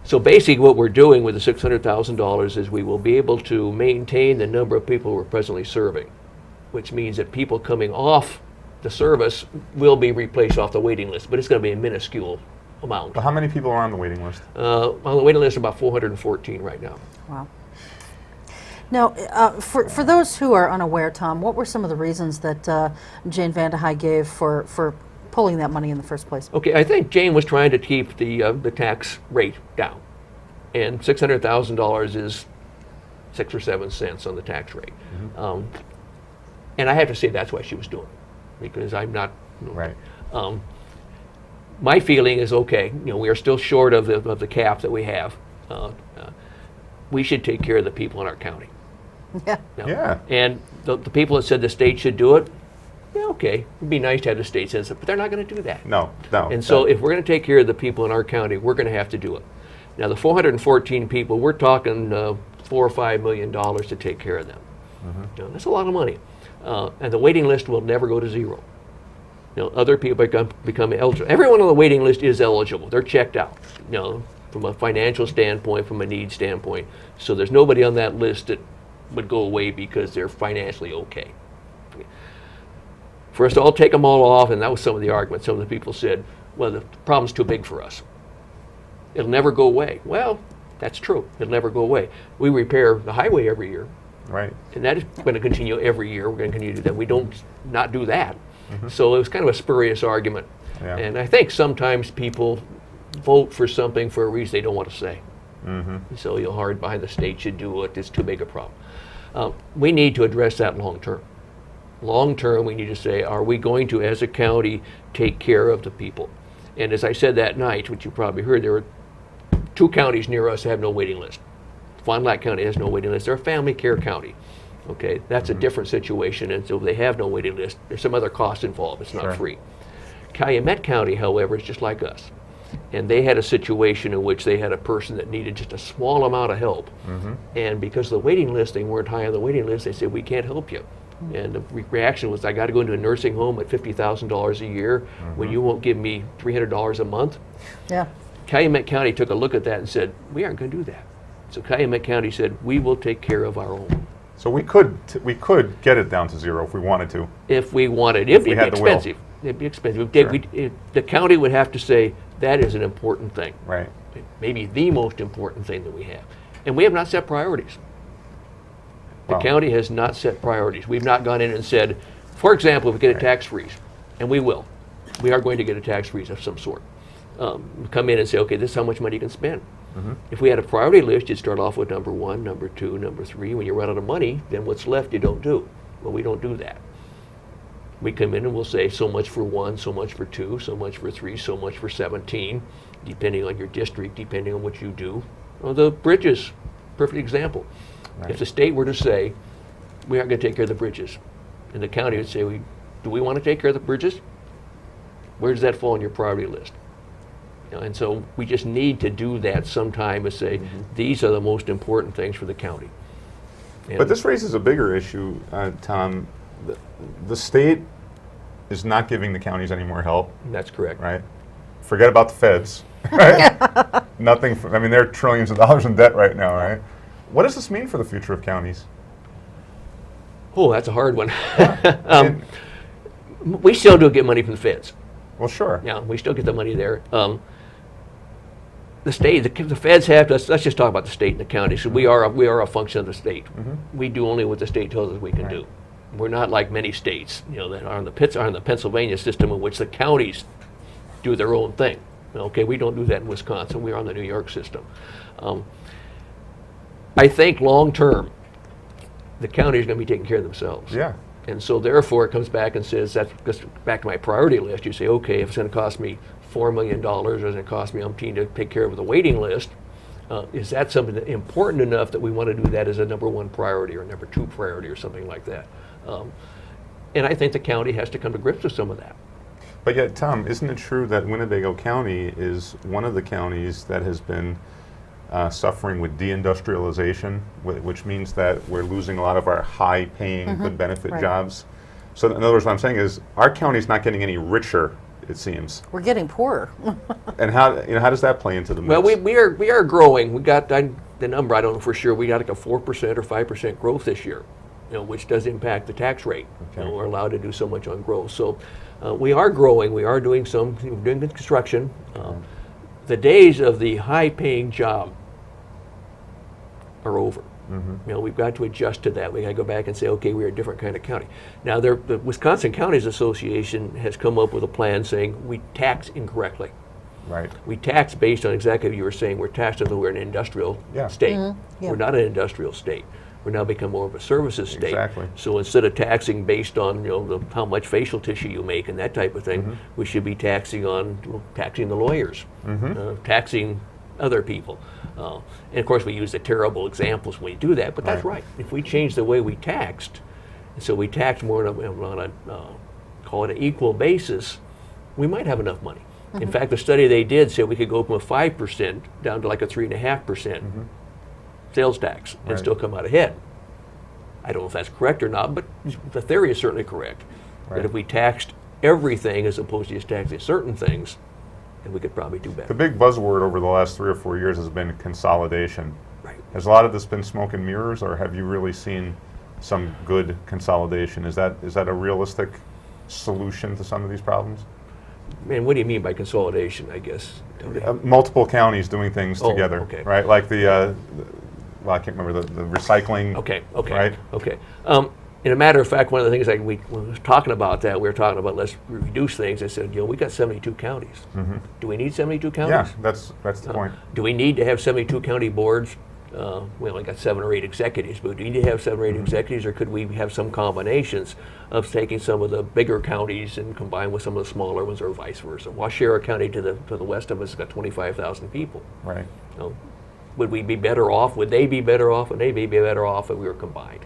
So basically what we're doing with the $600,000 is we will be able to maintain the number of people we're presently serving, which means that people coming off the service will be replaced off the waiting list, but it's going to be a minuscule amount. But how many people are on the waiting list? On the waiting list, about 414 right now. Wow. Now, for those who are unaware, Tom, what were some of the reasons that Jane Van de Heye gave for pulling that money in the first place? Okay, I think Jane was trying to keep the tax rate down, and $600,000 is 6 or 7 cents on the tax rate. And I have to say that's why she was doing it, because I'm not. Right. My feeling is okay. We are still short of the cap that we have. We should take care of the people in our county. Yeah. Yeah. And the people that said the state should do it, okay, it'd be nice to have the state say it, but they're not going to do that. No. And so if we're going to take care of the people in our county, we're going to have to do it. Now the 414 people, we're talking $4 or $5 million to take care of them. That's a lot of money. And the waiting list will never go to zero. Other people become eligible. Everyone on the waiting list is eligible. They're checked out, from a financial standpoint, from a need standpoint. So there's nobody on that list that would go away because they're financially okay. For us to all take them all off, and that was some of the arguments. Some of the people said, well, the problem's too big for us. It'll never go away. Well, that's true. It'll never go away. We repair the highway every year. Right. And that is going to continue every year. We're going to continue to do that. We don't not do that. So it was kind of a spurious argument. Yeah. And I think sometimes people vote for something for a reason they don't want to say. So you'll hard behind the state should do it. It's too big a problem. We need to address that long term. Long term, we need to say, are we going to, as a county, take care of the people? And as I said that night, which you probably heard, there were 2 counties near us that have no waiting list. Fond du Lac County has no waiting list. They're a family care county. Okay, that's a different situation, and so they have no waiting list. There's some other costs involved. It's not free. Calumet County, however, is just like us. And they had a situation in which they had a person that needed just a small amount of help. And because the waiting list, they weren't high on the waiting list, they said, we can't help you. And the reaction was, I got to go into a nursing home at $50,000 a year when you won't give me $300 a month. Yeah. Calumet County took a look at that and said, we aren't going to do that. So Calumet County said, we will take care of our own. So we could get it down to 0 if we wanted to. If we wanted, it'd be we had the will. expensive. It'd be expensive. The county would have to say, that is an important thing. Right. Maybe the most important thing that we have. And we have not set priorities. The Wow. county has not set priorities. We've not gone in and said, for example, if we get a tax freeze, and we will, we are going to get a tax freeze of some sort. Come in and say, okay, this is how much money you can spend. If we had a priority list, you'd start off with number 1, number 2, number 3. When you run out of money, then what's left you don't do. Well, we don't do that. We come in and we'll say so much for 1, so much for 2, so much for 3, so much for 17, depending on your district, depending on what you do. Well, the bridges, perfect example. Right. If the state were to say, we aren't going to take care of the bridges, and the county would say, do we want to take care of the bridges? Where does that fall on your priority list? You know, and so we just need to do that sometime and say, these are the most important things for the county. And But this raises a bigger issue, Tom. The state is not giving the counties any more help. That's correct. Right? Forget about the feds. Right? Nothing. I mean, they're trillions of dollars in debt right now, right? What does this mean for the future of counties? Oh, that's a hard one. We still do get money from the feds. Well, sure. Yeah, we still get the money there. The state, the feds have to. Let's just talk about the state and the county. So we are a function of the state. We do only what the state tells us we can do. We're not like many states, you know, that are in the Pennsylvania system, in which the counties do their own thing. Okay, we don't do that in Wisconsin. We are on the New York system. I think long term, the county is going to be taking care of themselves. Yeah. And so therefore it comes back and says, that goes back to my priority list. You say, okay, if it's going to cost me $4 million, or it's going to cost me umpteen to take care of the waiting list, is that something that important enough that we want to do that as a number 1 priority or number 2 priority or something like that? And I think the county has to come to grips with some of that. But yet, Tom, isn't it true that Winnebago County is one of the counties that has been suffering with deindustrialization, which means that we're losing a lot of our high-paying, good benefit jobs? So in other words, what I'm saying is our county's not getting any richer, it seems. We're getting poorer. And how does that play into the mix? Well, we are growing. We got the number, I don't know for sure, we got like a 4% or 5% growth this year, you know, which does impact the tax rate. Okay. You know, we're allowed to do so much on growth. So we are growing. We are doing doing construction. The days of the high-paying job are over. You know, we've got to adjust to that. We got to go back and say, okay, we're a different kind of county. Now, the Wisconsin Counties Association has come up with a plan saying we tax incorrectly. Right. We tax based on exactly what you were saying. We're taxed as though we're an industrial state. Yeah. We're not an industrial state. We're now become more of a services state. Exactly. So instead of taxing based on, you know, how much facial tissue you make and that type of thing, we should be taxing the lawyers, taxing other people. And of course we use the terrible examples when we do that, but that's right. If we change the way we taxed, and so we tax more on a call it an equal basis, we might have enough money. In fact, the study they did said we could go from a 5% down to like a 3.5% sales tax and still come out ahead. I don't know if that's correct or not, but the theory is certainly correct. Right. That if we taxed everything as opposed to just taxing certain things, then we could probably do better. The big buzzword over the last 3 or 4 years has been consolidation. Right. Has a lot of this been smoke and mirrors, or have you really seen some good consolidation? Is that a realistic solution to some of these problems? And what do you mean by consolidation, I guess? Tony? Multiple counties doing things Oh, together, okay. right? Like well, I can't remember the recycling. Okay. Right? Okay. In a matter of fact, one of the things when we were talking about that, we were talking about let's reduce things. I said, we got 72 counties. Do we need 72 counties? Yeah, that's the point. Do we need to have 72 county boards we only got 7 or 8 executives, but do you need to have 7 or 8 executives, or could we have some combinations of taking some of the bigger counties and combine with some of the smaller ones, or vice versa? Washera County to the west of us has got 25,000 people. Right. Would we be better off? Would they be better off? Would they be better off if we were combined?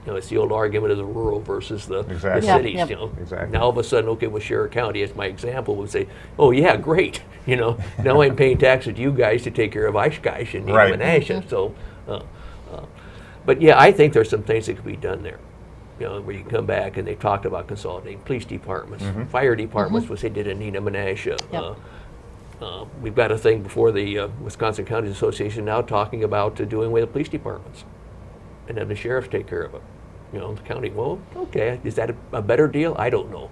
It's the old argument of the rural versus the cities. Yep. Exactly. Now all of a sudden, okay, with Washera County as my example, would say, oh yeah, great. Now I'm paying taxes to you guys to take care of Oshkosh and Right. Menasha. So, but yeah, I think there's some things that could be done there. Where you come back and they talked about consolidating police departments, fire departments, which they did in Neenah Menasha. Yep. We've got a thing before the Wisconsin Counties Association now talking about doing away with police departments, and then the sheriffs take care of it. The county, well, okay, is that a better deal? I don't know,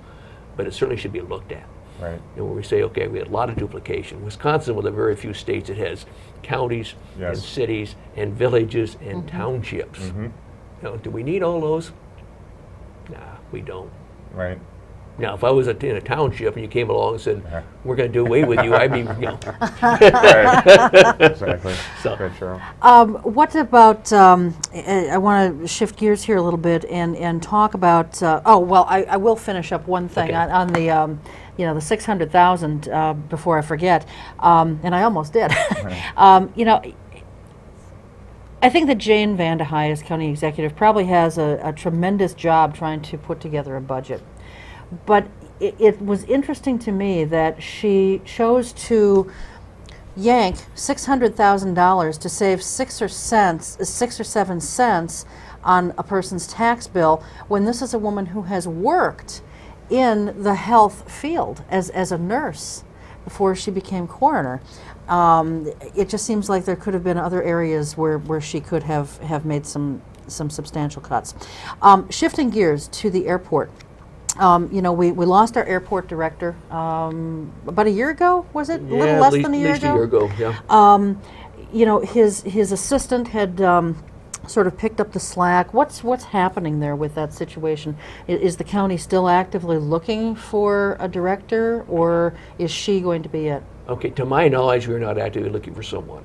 but it certainly should be looked at. Right. Where we say, okay, we had a lot of duplication. Wisconsin, one of the very few states that has counties and Yes. cities and villages and townships. Do we need all those? Nah, we don't. Right. Now, if I was in a township and you came along and said, we're going to do away with you, I'd be, Right. Exactly. So- Good, Cheryl. What about, I want to shift gears here a little bit and talk about, I will finish up one thing Okay. on the, the 600,000 before I forget, and I almost did. I think that Jane Vandehei, as county executive, probably has a tremendous job trying to put together a budget. But it was interesting to me that she chose to yank $600,000 to save 6 or 7 cents on a person's tax bill, when this is a woman who has worked in the health field as a nurse before she became coroner. It just seems like there could have been other areas where she could have made some substantial cuts. Shifting gears to the airport. We lost our airport director about a year ago, was it? A little less than a year ago? At least a year ago, yeah. His assistant had sort of picked up the slack. What's happening there with that situation? Is the county still actively looking for a director, or is she going to be it? Okay, to my knowledge, we're not actively looking for someone.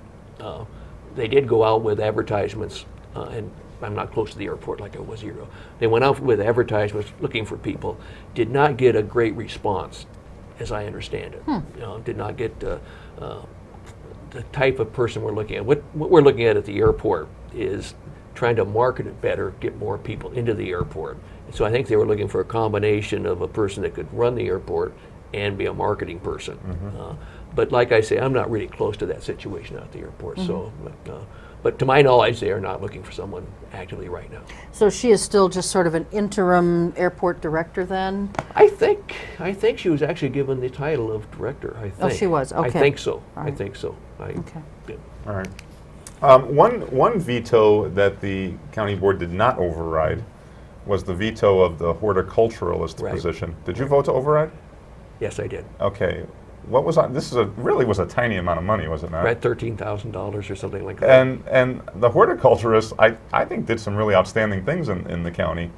They did go out with advertisements, and I'm not close to the airport like I was a year ago. They went out with advertisements looking for people, did not get a great response, as I understand it. Did not get the type of person we're looking at. What we're looking at the airport is trying to market it better, get more people into the airport. And so I think they were looking for a combination of a person that could run the airport and be a marketing person. But like I say, I'm not really close to that situation at the airport. So, but to my knowledge, they are not looking for someone actively right now. So she is still just sort of an interim airport director then? I think she was actually given the title of director. I think. Oh, she was. Okay. I think so. All right. I think so. Okay. Yeah. All right. One veto that the county board did not override was the veto of the horticulturalist Right. position. Did you vote to override? Yes, I did. Okay. What was on? This really was a tiny amount of money, was it not? Right, $13,000 or something like that. And the horticulturist, I think, did some really outstanding things in the county.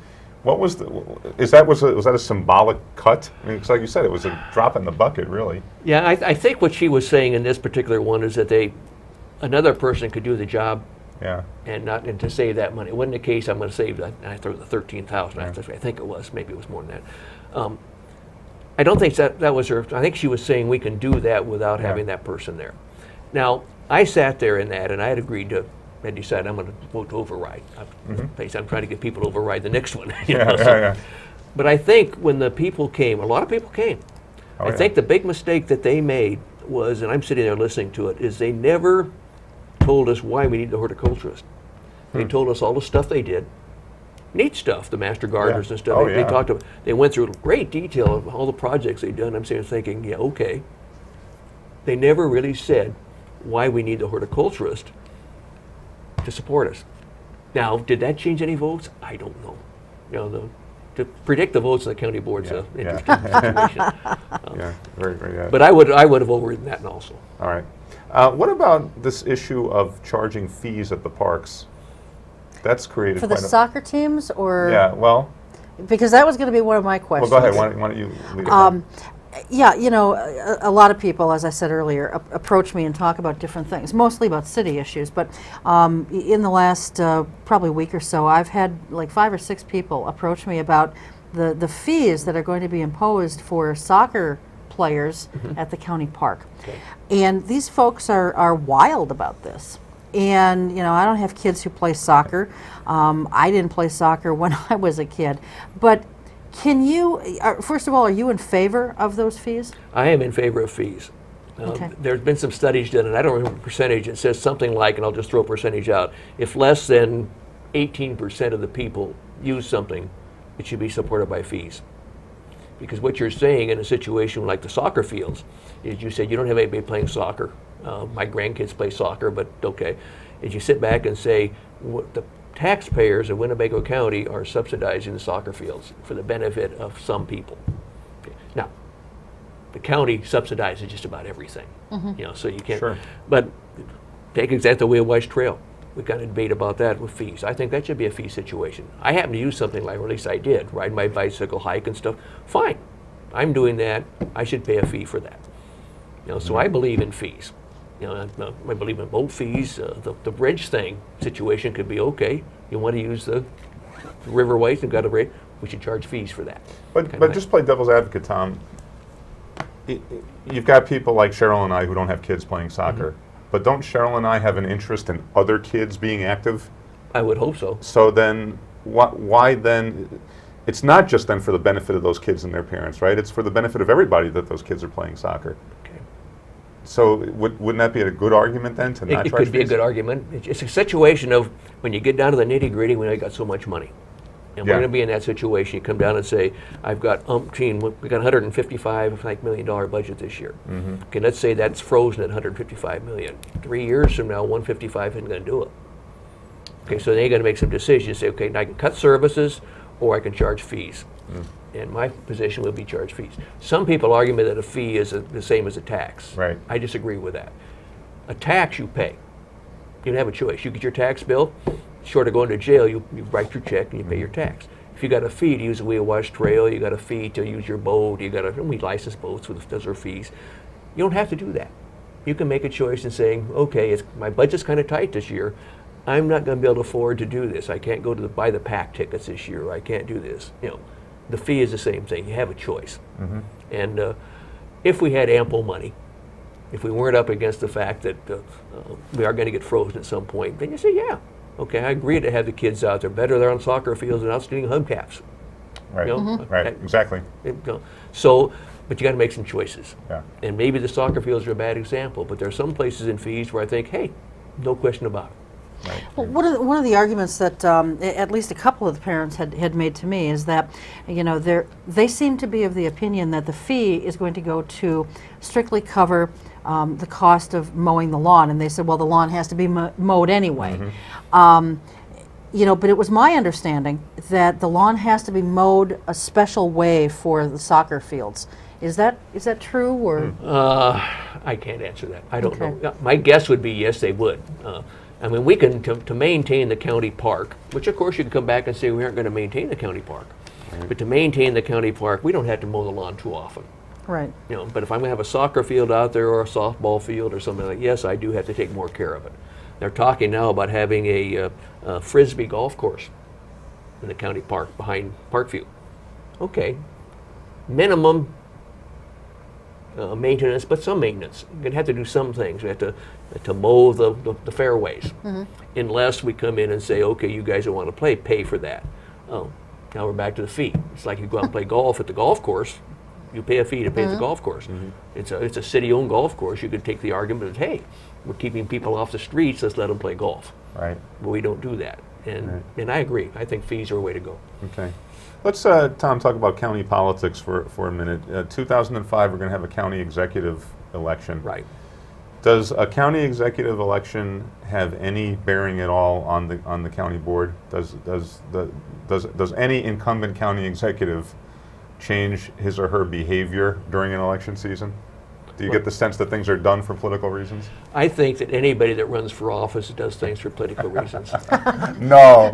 What was was that a symbolic cut? I mean, it's like you said, it was a drop in the bucket, really. Yeah, I think what she was saying in this particular one is that another person could do the job. Yeah. And to save that money. It wasn't the case. I'm going to save that. I threw the $13,000. I think it was. Maybe it was more than that. I don't think that was her. I think she was saying we can do that without having that person there. Now, I sat there in that, and I had agreed to, and decided I'm going to vote to override. I'm trying to get people to override the next one. Yeah. But I think when the people came, a lot of people came. Oh, I think the big mistake that they made was, and I'm sitting there listening to it, is they never told us why we need the horticulturist. They told us all the stuff they did. Neat stuff, the master gardeners and stuff. They talked about. They went through great detail of all the projects they'd done. I'm sitting there thinking, yeah, okay. They never really said why we need the horticulturist to support us. Now, did that change any votes? I don't know. To predict the votes of the county board's an interesting situation. Yeah, very. But I would have overridden that also. All right. What about this issue of charging fees at the parks? That's created For the soccer teams, or? Yeah, well. Because that was going to be one of my questions. Well, go ahead. Why don't you lead it? Yeah, you know, a lot of people, as I said earlier, approach me and talk about different things, mostly about city issues. But in the last probably week or so, I've had like 5 or 6 people approach me about the fees that are going to be imposed for soccer players at the county park. Okay. And these folks are wild about this. And, you know, I don't have kids who play soccer. I didn't play soccer when I was a kid. But can you, first of all, are you in favor of those fees? I am in favor of fees. Okay. There's been some studies done, and I don't remember the percentage. It says something like, and I'll just throw a percentage out, if less than 18% of the people use something, it should be supported by fees. Because what you're saying in a situation like the soccer fields is you said you don't have anybody playing soccer. My grandkids play soccer, but okay. Is you sit back and say, what the taxpayers of Winnebago County are subsidizing the soccer fields for the benefit of some people. Okay. Now, the county subsidizes just about everything, you know, so you can't. Sure. But take exactly the way of West Trail. We've got a debate about that with fees. I think that should be a fee situation. I happen to use something like, or at least I did, ride my bicycle, hike and stuff. Fine, I'm doing that. I should pay a fee for that. You know, so I believe in fees. You know, I believe in boat fees. The bridge thing situation could be okay. You want to use the riverways and got a bridge, we should charge fees for that. But just play devil's advocate, Tom. You've got people like Cheryl and I who don't have kids playing soccer. But don't Cheryl and I have an interest in other kids being active? I would hope so. So then, why then? It's not just then for the benefit of those kids and their parents, right? It's for the benefit of everybody that those kids are playing soccer. Okay. So wouldn't that be a good argument then to not It charge could be a fees? good argument. It's a situation of when you get down to the nitty gritty, we only got so much money. And we're Yeah. going to be in that situation. You come down and say, I've got we got $155 million budget this year. Okay, let's say that's frozen at $155 million. 3 years from now, $155 isn't going to do it. Okay, so then you got to make some decisions. Say, okay, I can cut services or I can charge fees. And my position would be charge fees. Some people argue that a fee is the same as a tax. Right. I disagree with that. A tax you pay. You don't have a choice. You get your tax bill, short of going to jail, you write your check and you pay your tax. If you got a fee to use the West Trail, you got a fee to use your boat, you got a, we license boats with those are fees. You don't have to do that. You can make a choice in saying, okay, my budget's kind of tight this year. I'm not going to be able to afford to do this. I can't go to buy the pack tickets this year. I can't do this. You know, the fee is the same thing. You have a choice. And if we had ample money, if we weren't up against the fact that we are going to get frozen at some point, then you say, yeah, okay, I agree to have the kids out there. Better they're on soccer fields than out stealing hubcaps. Right. You know? Right. Exactly. You know, so, but you got to make some choices. Yeah. And maybe the soccer fields are a bad example, but there are some places in fees where I think, hey, no question about it. Right. Well, one of the arguments that at least a couple of the parents had made to me is that, you know, they seem to be of the opinion that the fee is going to go to strictly cover the cost of mowing the lawn, and they said, well, the lawn has to be mowed anyway. You know, but it was my understanding that the lawn has to be mowed a special way for the soccer fields. Is that true, or? I can't answer that. I don't know. My guess would be yes, they would. I mean, we can, to maintain the county park, which of course you can come back and say we aren't going to maintain the county park. But to maintain the county park, we don't have to mow the lawn too often. Right. You know, but if I'm going to have a soccer field out there or a softball field or something like that, yes, I do have to take more care of it. They're talking now about having a Frisbee golf course in the county park behind Parkview. Okay, minimum maintenance, but some maintenance. You're going to have to do some things. We have to mow the fairways. Unless we come in and say, okay, you guys don't want to play, pay for that. Oh, now we're back to the fee. It's like you go out and play golf at the golf course. You pay a fee to pay at the golf course. It's a city-owned golf course. You could take the argument of, hey, we're keeping people off the streets, let's let them play golf. Right. But we don't do that. And I agree. I think fees are a way to go. Okay. Let's, Tom, talk about county politics for a minute. 2005, we're going to have a county executive election. Right. Does a county executive election have any bearing at all on the county board? Does any incumbent county executive change his or her behavior during an election season? Do you get the sense that things are done for political reasons? I think that anybody that runs for office does things for political reasons. No.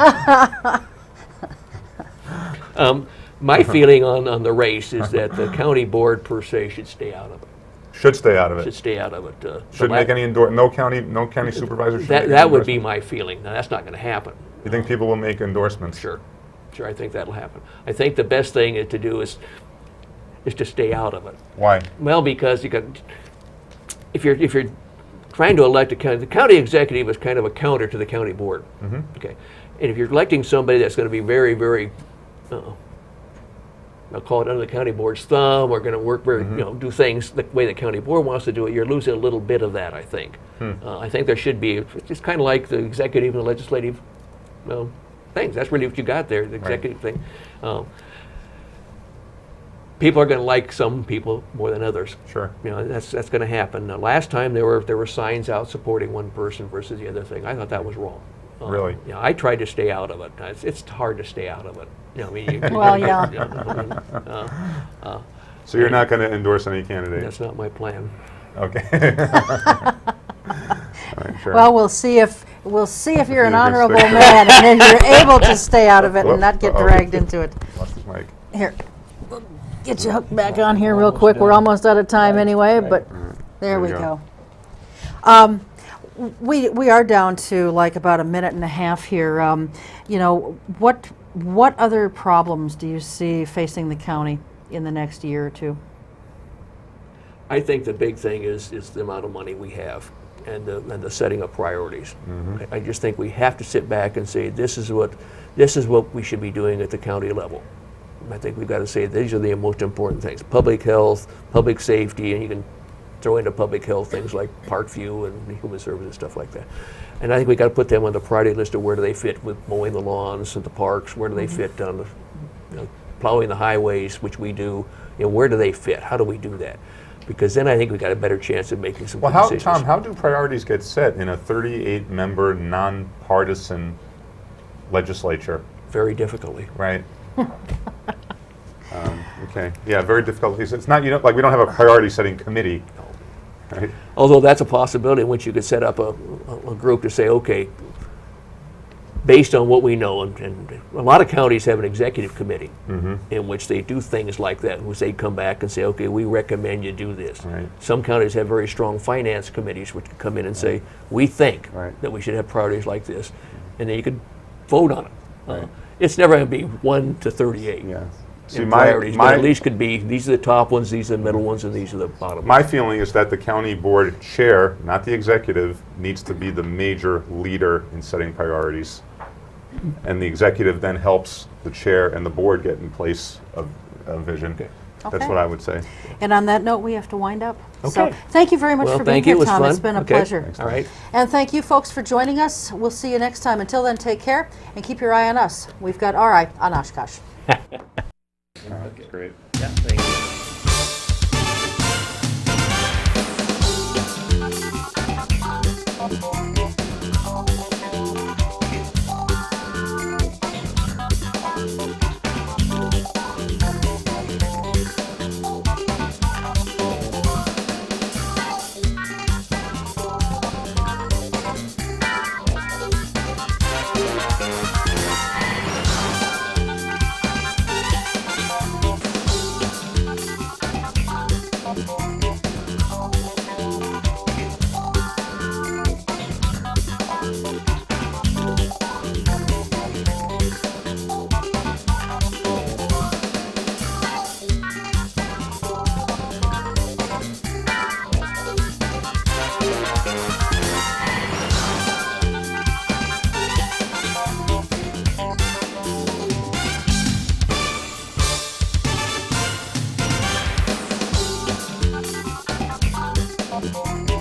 My feeling on the race is that the county board per se should stay out of it. Should stay out of it. Should stay out of it. Shouldn't make any no county supervisors. That would be my feeling. Now that's not going to happen. You think people will make endorsements? Sure, I think that'll happen. I think the best thing to do is to stay out of it. Why? Well, because if you're trying to elect the county executive is kind of a counter to the county board. Okay, and if you're electing somebody that's going to be very, very, I'll call it under the county board's thumb, or going to work very, do things the way the county board wants to do it, you're losing a little bit of that, I think. I think there should be, it's kind of like the executive and the legislative things. That's really what you got there, the executive thing. People are going to like some people more than others. Sure. That's going to happen. Last time there were signs out supporting one person versus the other thing. I thought that was wrong. Really? I tried to stay out of it. It's hard to stay out of it. Well, yeah. So you're not going to endorse any candidate? That's not my plan. Okay. All right, sure. Well, we'll see if you're an honorable man and then you're able to stay out of it and not get dragged into it. Lost his mic. Here, we'll get you hooked back on here real quick. We're almost out of time anyway, but there we go. We are down to like about a minute and a half here. What other problems do you see facing the county in the next year or two? I think the big thing is the amount of money we have and the setting of priorities. I just think we have to sit back and say this is what we should be doing at the county level. I think we've got to say these are the most important things: public health, public safety, and you can throw into public health things like Parkview and human services and stuff like that. And I think we got to put them on the priority list of where do they fit with mowing the lawns and the parks. Where do they fit on the plowing the highways, which we do. Where do they fit? How do we do that? Because then I think we got a better chance of making some good decisions. Tom, how do priorities get set in a 38-member, nonpartisan legislature? Very difficultly. Right. Okay. Yeah, very difficult. It's not, like we don't have a priority-setting committee. Right? Although that's a possibility in which you could set up a group to say, okay, based on what we know, and a lot of counties have an executive committee in which they do things like that, in which they come back and say, okay, we recommend you do this. Right. Some counties have very strong finance committees which can come in and say, we think that we should have priorities like this, and then you could vote on it. Right. It's never going to be 1 to 38. Yeah. See, priorities, but at least could be, these are the top ones, these are the middle ones, and these are the bottom ones. My feeling is that the county board chair, not the executive, needs to be the major leader in setting priorities. And the executive then helps the chair and the board get in place of vision. Okay. That's what I would say. And on that note, we have to wind up. Okay. So thank you very much for being here, Tom. It's been a pleasure. Thanks, all right. And thank you, folks, for joining us. We'll see you next time. Until then, take care and keep your eye on us. We've got our eye on Oshkosh. That's great. Yeah, thank you. Thank you.